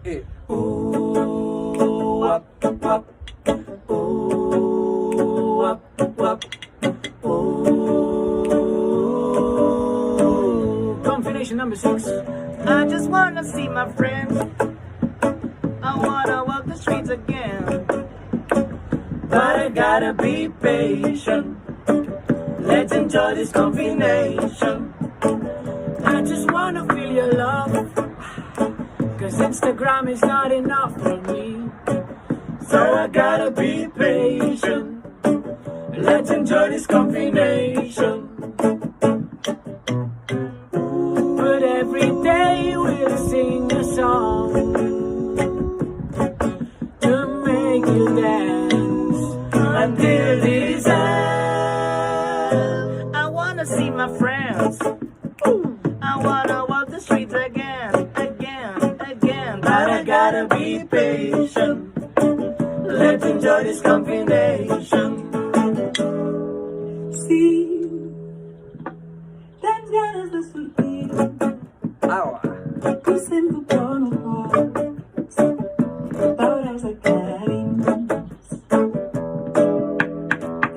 I... Up, up, up. Up, up. Combination number 6. I just wanna see my friends. I wanna walk the streets again. But I gotta be patient. Let's enjoy this combination. I just wanna feel your love, cause Instagram is not enough for me. So I gotta be patient. Let's enjoy this combination. But every day we'll sing a song to make you dance until this end. I wanna see my friends. I wanna walk the streets again, again, again. But I gotta be patient. Let's enjoy this combination. Sí, tens ganes de sortir, Au. que ho sento però no pots, veuràs a cara dins.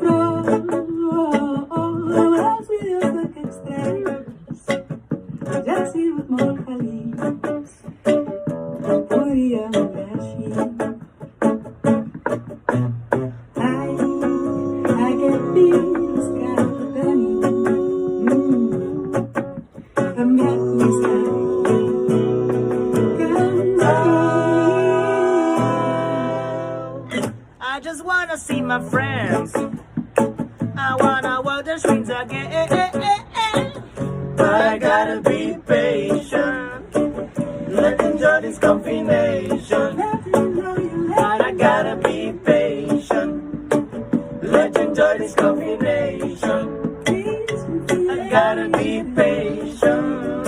Però els vídeos d'aquests trens ja han sigut molt feliç, podríem haver així. Ai, aquest virus que tenim, canviat més que ens I just wanna see my friends. I wanna walk the streets again. But I gotta be patient. Let's enjoy this combination. But I gotta be patient. Let's enjoy this combination. I gotta be patient.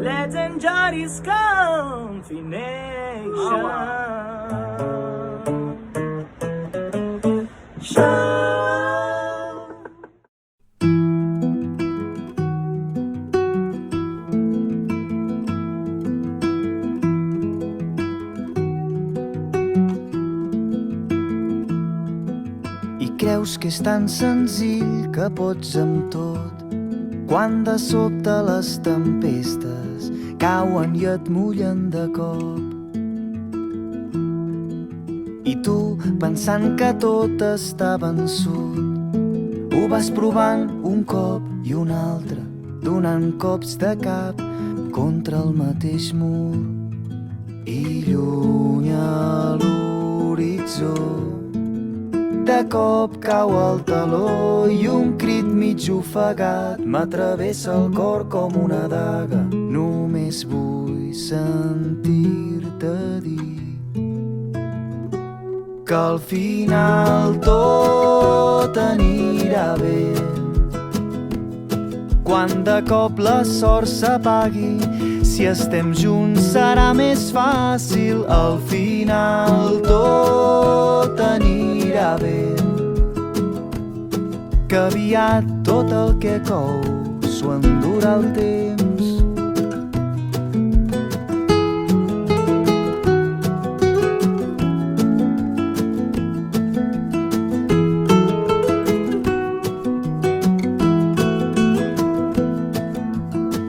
Let's enjoy this combination. I creus que és tan senzill que pots amb tot, quan de sobte les tempestes cauen i et mullen de cop. I tu, pensant que tot està vençut, ho vas provant un cop i un altre, donant cops de cap contra el mateix mur. I lluny a l'horitzó de cop cau el taló i un crit mig ofegat m'atravessa el cor com una daga. Només vull sentir-te dir que al final tot anirà bé. Quan de cop la sort s'apagui, si estem junts serà més fàcil. Al final tot anirà bé, que aviat tot el que cou s'ho endurà el temps.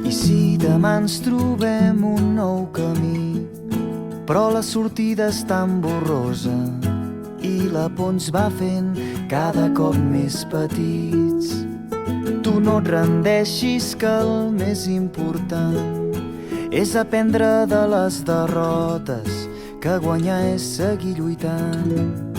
I si demà ens trobem un nou camí, però la sortida és tan borrosa i la por ens va fent cada cop més petits, tu no et rendeixis, que el més important és aprendre de les derrotes, que guanyar és seguir lluitant.